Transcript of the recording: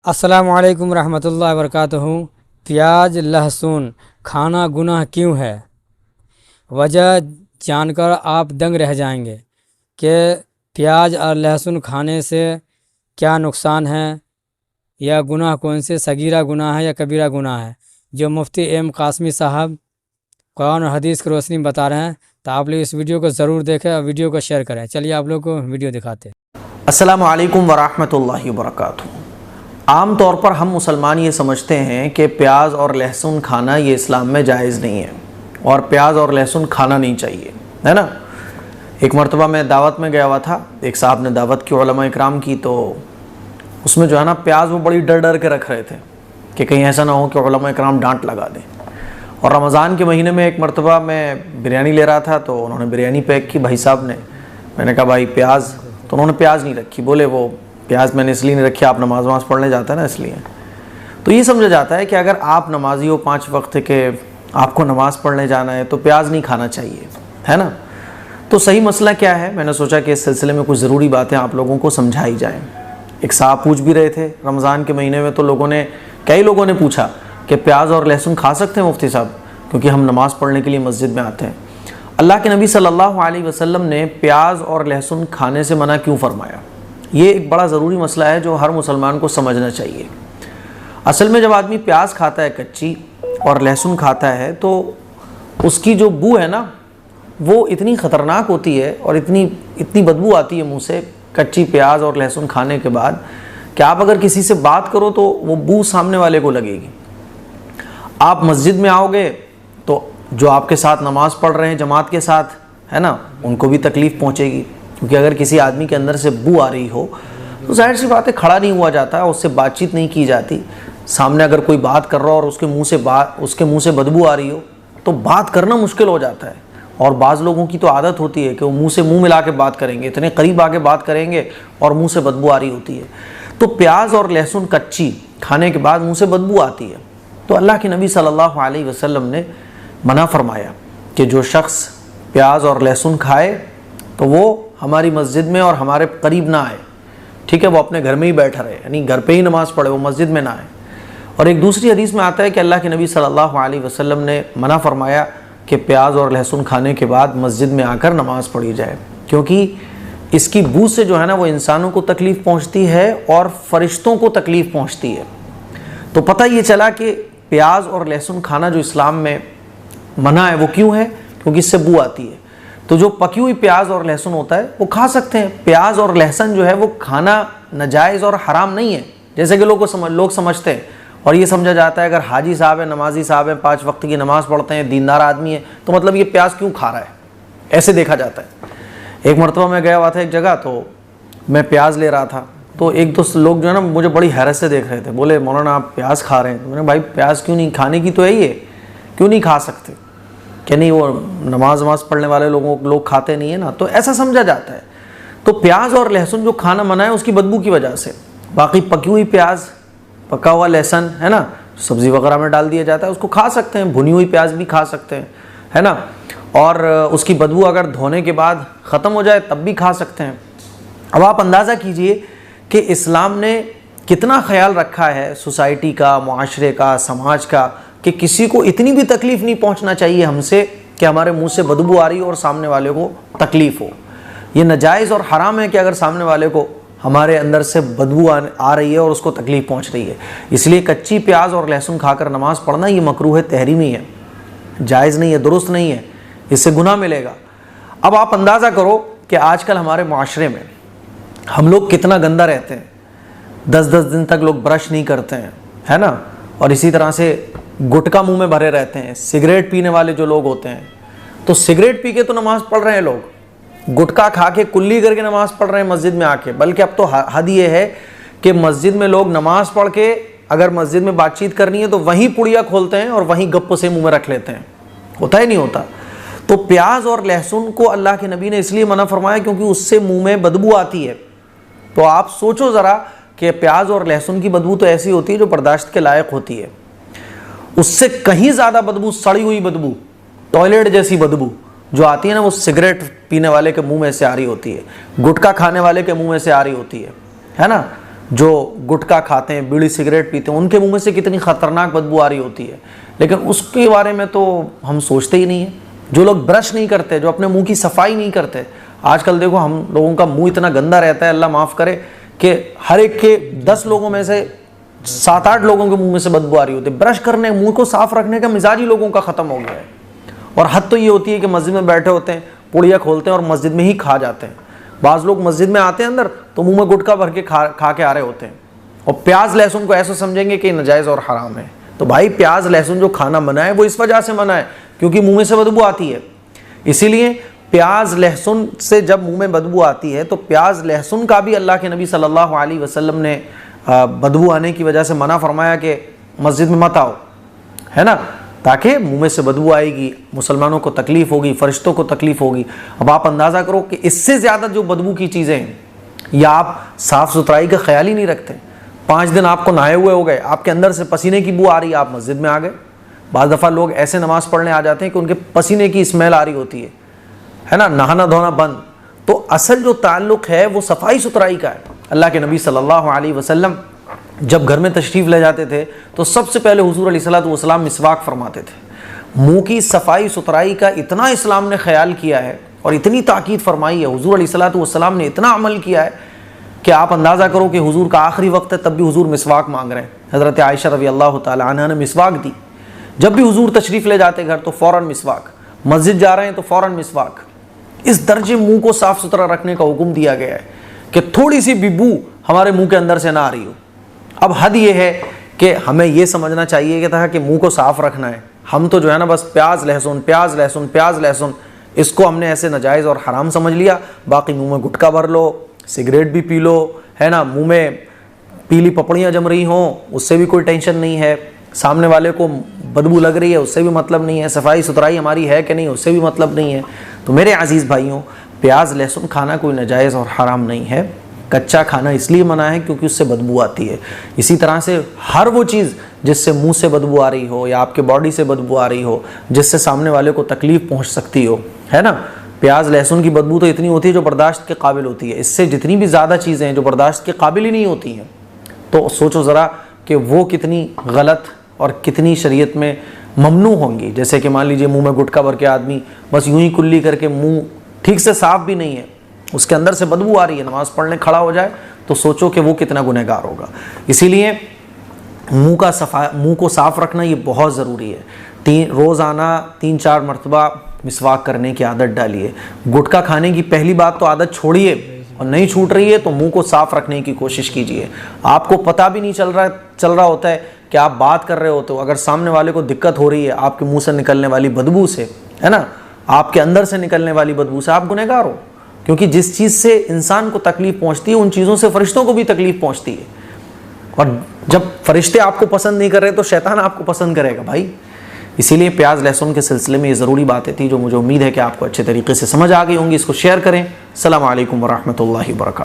السلام علیکم ورحمۃ اللہ وبرکاتہ۔ پیاز لہسن کھانا گناہ کیوں ہے؟ وجہ جان کر آپ دنگ رہ جائیں گے کہ پیاز اور لہسن کھانے سے کیا نقصان ہے، یا گناہ کون سے، صغیرہ گناہ ہے یا کبیرہ گناہ ہے، جو مفتی ایم قاسمی صاحب قرآن اور حدیث کی روشنی بتا رہے ہیں۔ تو آپ لوگ اس ویڈیو کو ضرور دیکھیں اور ویڈیو کو شیئر کریں۔ چلیے آپ لوگ کو ویڈیو دکھاتے ہیں۔ السلام علیکم ورحمۃ اللہ وبرکاتہ۔ عام طور پر ہم مسلمان یہ سمجھتے ہیں کہ پیاز اور لہسن کھانا یہ اسلام میں جائز نہیں ہے، اور پیاز اور لہسن کھانا نہیں چاہیے، ہے نا۔ ایک مرتبہ میں دعوت میں گیا ہوا تھا، ایک صاحب نے دعوت کی علماء اکرام کی، تو اس میں جو ہے نا پیاز وہ بڑی ڈر کے رکھ رہے تھے کہ کہیں ایسا نہ ہو کہ علماء اکرام ڈانٹ لگا دیں۔ اور رمضان کے مہینے میں ایک مرتبہ میں بریانی لے رہا تھا، تو انہوں نے بریانی پیک کی بھائی صاحب نے۔ میں نے کہا بھائی پیاز، تو انہوں نے پیاز نہیں رکھی، بولے وہ پیاز میں نے اس لیے نہیں رکھی، آپ نماز پڑھنے جاتا ہے نا اس لیے۔ تو یہ سمجھا جاتا ہے کہ اگر آپ نمازی ہو 5 وقت کے، آپ کو نماز پڑھنے جانا ہے، تو پیاز نہیں کھانا چاہیے، ہے نا۔ تو صحیح مسئلہ کیا ہے؟ میں نے سوچا کہ اس سلسلے میں کچھ ضروری باتیں آپ لوگوں کو سمجھائی جائیں۔ ایک صاحب پوچھ بھی رہے تھے رمضان کے مہینے میں، تو کئی لوگوں نے پوچھا کہ پیاز اور لہسن کھا سکتے ہیں مفتی صاحب، کیونکہ ہم نماز پڑھنے کے لیے مسجد میں آتے ہیں۔ اللہ کے نبی صلی اللہ علیہ وسلم نے پیاز اور لہسن کھانے سے منع کیوں فرمایا؟ یہ ایک بڑا ضروری مسئلہ ہے جو ہر مسلمان کو سمجھنا چاہیے۔ اصل میں جب آدمی پیاز کھاتا ہے کچی اور لہسن کھاتا ہے، تو اس کی جو بو ہے نا، وہ اتنی خطرناک ہوتی ہے اور اتنی بدبو آتی ہے منہ سے کچی پیاز اور لہسن کھانے کے بعد، کہ آپ اگر کسی سے بات کرو تو وہ بو سامنے والے کو لگے گی۔ آپ مسجد میں آؤ گے تو جو آپ کے ساتھ نماز پڑھ رہے ہیں جماعت کے ساتھ، ہے نا، ان کو بھی تکلیف پہنچے گی، کیونکہ اگر کسی آدمی کے اندر سے بو آ رہی ہو تو ظاہر سی بات ہے کھڑا نہیں ہوا جاتا، اس سے بات چیت نہیں کی جاتی۔ سامنے اگر کوئی بات کر رہا ہو اور اس کے منہ سے بدبو آ رہی ہو تو بات کرنا مشکل ہو جاتا ہے۔ اور بعض لوگوں کی تو عادت ہوتی ہے کہ وہ منہ سے منہ ملا کے بات کریں گے، اتنے قریب آ کے بات کریں گے اور منہ سے بدبو آ رہی ہوتی ہے۔ تو پیاز اور لہسن کچی کھانے کے بعد منہ سے بدبو آتی ہے، تو اللہ کے نبی صلی اللہ علیہ وسلم نے منع فرمایا کہ جو شخص پیاز اور لہسن کھائے تو وہ ہماری مسجد میں اور ہمارے قریب نہ آئے، ٹھیک ہے، وہ اپنے گھر میں ہی بیٹھا رہے، یعنی گھر پہ ہی نماز پڑھے، وہ مسجد میں نہ آئے۔ اور ایک دوسری حدیث میں آتا ہے کہ اللہ کے نبی صلی اللہ علیہ وسلم نے منع فرمایا کہ پیاز اور لہسن کھانے کے بعد مسجد میں آ کر نماز پڑھی جائے، کیونکہ اس کی بو سے جو ہے نا وہ انسانوں کو تکلیف پہنچتی ہے اور فرشتوں کو تکلیف پہنچتی ہے۔ تو پتہ یہ چلا کہ پیاز اور لہسن کھانا جو اسلام میں منع ہے وہ کیوں ہے؟ کیونکہ اس سے بو آتی ہے۔ تو جو پکی ہوئی پیاز اور لہسن ہوتا ہے وہ کھا سکتے ہیں۔ پیاز اور لہسن جو ہے وہ کھانا ناجائز اور حرام نہیں ہے، جیسے کہ لوگ سمجھتے ہیں، اور یہ سمجھا جاتا ہے اگر حاجی صاحب ہیں، نمازی صاحب ہیں، 5 وقت کی نماز پڑھتے ہیں، دیندار آدمی ہے، تو مطلب یہ پیاز کیوں کھا رہا ہے، ایسے دیکھا جاتا ہے۔ ایک مرتبہ میں گیا ہوا تھا ایک جگہ، تو میں پیاز لے رہا تھا، تو ایک دوست لوگ جو ہے نا مجھے بڑی حیرت سے دیکھ رہے تھے، بولے مولانا آپ پیاز کھا رہے ہیں؟ میں نے بھائی پیاز کیوں نہیں، کھانے کی تو ہے یہ، کیوں نہیں کھا سکتے؟ کہ نہیں وہ نماز پڑھنے والے لوگ کھاتے نہیں ہیں نا، تو ایسا سمجھا جاتا ہے۔ تو پیاز اور لہسن جو کھانا منع ہے اس کی بدبو کی وجہ سے، باقی پکی ہوئی پیاز، پکا ہوا لہسن ہے نا، سبزی وغیرہ میں ڈال دیا جاتا ہے، اس کو کھا سکتے ہیں، بھنی ہوئی پیاز بھی کھا سکتے ہیں، ہے نا، اور اس کی بدبو اگر دھونے کے بعد ختم ہو جائے تب بھی کھا سکتے ہیں۔ اب آپ اندازہ کیجئے کہ اسلام نے کتنا خیال رکھا ہے سوسائٹی کا، معاشرے کا، سماج کا، کہ کسی کو اتنی بھی تکلیف نہیں پہنچنا چاہیے ہم سے کہ ہمارے منہ سے بدبو آ رہی ہو اور سامنے والے کو تکلیف ہو۔ یہ ناجائز اور حرام ہے کہ اگر سامنے والے کو ہمارے اندر سے بدبو آ رہی ہے اور اس کو تکلیف پہنچ رہی ہے، اس لیے کچی پیاز اور لہسن کھا کر نماز پڑھنا یہ مکروہ تحریمی ہے، جائز نہیں ہے، درست نہیں ہے، اس سے گناہ ملے گا۔ اب آپ اندازہ کرو کہ آج کل ہمارے معاشرے میں ہم لوگ کتنا گندہ رہتے ہیں، 10 دن تک لوگ برش نہیں کرتے ہیں، ہے نا، اور اسی طرح سے گٹکا منہ میں بھرے رہتے ہیں۔ سگریٹ پینے والے جو لوگ ہوتے ہیں، تو سگریٹ پی کے تو نماز پڑھ رہے ہیں لوگ، گٹکا کھا کے کلی کر کے نماز پڑھ رہے ہیں مسجد میں آ کے، بلکہ اب تو حد یہ ہے کہ مسجد میں لوگ نماز پڑھ کے اگر مسجد میں بات چیت کرنی ہے تو وہیں پڑیا کھولتے ہیں اور وہیں گپ سے منہ میں رکھ لیتے ہیں، ہوتا ہی نہیں ہوتا۔ تو پیاز اور لہسن کو اللہ کے نبی نے اس لیے منع فرمایا کیونکہ اس سے منہ میں بدبو آتی ہے۔ تو آپ سوچو ذرا کہ پیاز اور لہسن کی بدبو تو ایسی ہوتی ہے جو برداشت کے لائق ہوتی ہے، اس سے کہیں زیادہ بدبو، سڑی ہوئی بدبو، ٹوائلٹ جیسی بدبو جو آتی ہے نا، وہ سگریٹ پینے والے کے منہ میں سے آ رہی ہوتی ہے، گٹکا کھانے والے کے منہ میں سے آ رہی ہوتی ہے نا۔ جو گٹکا کھاتے ہیں, بیڑی سگریٹ پیتے ہیں, ان کے منہ میں سے کتنی خطرناک بدبو آ رہی ہوتی ہے, لیکن اس کے بارے میں تو ہم سوچتے ہی نہیں ہیں. جو لوگ برش نہیں کرتے, جو اپنے منہ کی صفائی نہیں کرتے, آج کل دیکھو ہم لوگوں کا منہ اتنا گندا رہتا ہے, اللہ معاف کرے, کہ ہر ایک کے 10 لوگوں میں سے 7-8 لوگوں کے منہ میں سے بدبو آ رہی ہوتی ہے. برش کرنے, منہ کو صاف رکھنے کا مزاج ہی لوگوں کا ختم ہو گیا ہے. اور حد تو یہ ہوتی ہے کہ مسجد میں بیٹھے ہوتے ہیں, پوڑیاں کھولتے ہیں اور مسجد میں ہی کھا جاتے ہیں. بعض لوگ مسجد میں آتے ہیں اندر تو منہ میں گٹکا بھر کے کھا کے آ رہے ہوتے ہیں, اور پیاز لہسن کو ایسا سمجھیں گے کہ ناجائز اور حرام ہے. تو بھائی پیاز لہسن جو کھانا منع ہے وہ اس وجہ سے منع ہے کیونکہ منہ میں سے بدبو آتی ہے. اسی لیے پیاز لہسن سے جب منہ میں بدبو آتی ہے تو پیاز لہسن کا بھی اللہ کے نبی صلی اللہ علیہ وسلم نے بدبو آنے کی وجہ سے منع فرمایا کہ مسجد میں مت آؤ, ہے نا, تاکہ منہ میں سے بدبو آئے گی, مسلمانوں کو تکلیف ہوگی, فرشتوں کو تکلیف ہوگی. اب آپ اندازہ کرو کہ اس سے زیادہ جو بدبو کی چیزیں ہیں, یا آپ صاف ستھرائی کا خیال ہی نہیں رکھتے, 5 دن آپ کو نہائے ہوئے ہو گئے, آپ کے اندر سے پسینے کی بو آ رہی ہے, آپ مسجد میں آ گئے. بعض دفعہ لوگ ایسے نماز پڑھنے آ جاتے ہیں کہ ان کے پسینے کی اسمیل آ رہی ہوتی ہے نا, نہانا دھونا بند. تو اصل جو تعلق ہے وہ صفائی ستھرائی کا ہے. اللہ کے نبی صلی اللہ علیہ وسلم جب گھر میں تشریف لے جاتے تھے تو سب سے پہلے حضور علیہ الصلوۃ والسلام مسواک فرماتے تھے. منہ کی صفائی ستھرائی کا اتنا اسلام نے خیال کیا ہے اور اتنی تاکید فرمائی ہے, حضور علیہ الصلوۃ والسلام نے اتنا عمل کیا ہے کہ آپ اندازہ کرو کہ حضور کا آخری وقت ہے تب بھی حضور مسواک مانگ رہے ہیں. حضرت عائشہ رضی اللہ تعالی عنہا نے مسواک دی. جب بھی حضور تشریف لے جاتے گھر تو فوراً مسواک, مسجد جا رہے ہیں تو فوراً مسواک. اس درجے منہ کو صاف ستھرا رکھنے کا حکم دیا گیا ہے کہ تھوڑی سی بھی بو ہمارے منہ کے اندر سے نہ آ رہی ہو. اب حد یہ ہے کہ ہمیں یہ سمجھنا چاہیے کہ منہ کو صاف رکھنا ہے. ہم تو جو ہے نا بس پیاز لہسن پیاز لہسن پیاز لہسن, اس کو ہم نے ایسے ناجائز اور حرام سمجھ لیا. باقی منہ میں گٹکا بھر لو, سگریٹ بھی پی لو, ہے نا, منہ میں پیلی پپڑیاں جم رہی ہوں اس سے بھی کوئی ٹینشن نہیں ہے, سامنے والے کو بدبو لگ رہی ہے اس سے بھی مطلب نہیں ہے, صفائی ستھرائی ہماری ہے کہ نہیں اس سے بھی مطلب نہیں ہے. تو میرے عزیز بھائیوں, پیاز لہسن کھانا کوئی ناجائز اور حرام نہیں ہے. کچا کھانا اس لیے منع ہے کیونکہ اس سے بدبو آتی ہے. اسی طرح سے ہر وہ چیز جس سے منہ سے بدبو آ رہی ہو یا آپ کے باڈی سے بدبو آ رہی ہو جس سے سامنے والے کو تکلیف پہنچ سکتی ہو, ہے نا. پیاز لہسن کی بدبو تو اتنی ہوتی ہے جو برداشت کے قابل ہوتی ہے, اس سے جتنی بھی زیادہ چیزیں ہیں جو برداشت کے قابل ہی نہیں ہوتی ہیں, تو سوچو ذرا کہ وہ کتنی غلط اور کتنی شریعت میں ممنوع ہوں گی. جیسے کہ مان لیجئے منہ میں گٹکا بھر کے آدمی بس یوں ہی کلی کر کے, منہ ٹھیک سے صاف بھی نہیں ہے, اس کے اندر سے بدبو آ رہی ہے, نماز پڑھنے کھڑا ہو جائے تو سوچو کہ وہ کتنا گنہگار ہوگا. اسی لیے منہ کو صاف رکھنا یہ بہت ضروری ہے. روزانہ 3-4 مرتبہ مسواک کرنے کی عادت ڈالیے. گٹکا کھانے کی پہلی بات تو عادت چھوڑیے, اور نہیں چھوٹ رہی ہے تو منہ کو صاف رکھنے کی کوشش کیجیے. آپ کو پتہ بھی نہیں چل رہا ہوتا ہے کہ آپ بات کر رہے ہوتے ہو, اگر سامنے والے کو دقت ہو رہی ہے آپ کے منہ سے نکلنے والی بدبو سے, ہے نا, آپ کے اندر سے نکلنے والی بدبو سے, آپ گنہگار ہو. کیونکہ جس چیز سے انسان کو تکلیف پہنچتی ہے ان چیزوں سے فرشتوں کو بھی تکلیف پہنچتی ہے, اور جب فرشتے آپ کو پسند نہیں کر رہے تو شیطان آپ کو پسند کرے گا بھائی. اسی لیے پیاز لہسن کے سلسلے میں یہ ضروری باتیں تھیں جو مجھے امید ہے کہ آپ کو اچھے طریقے سے سمجھ آ گئی ہوں گی. اس کو شیئر کریں. السلام علیکم ورحمۃ اللہ وبرکاتہ.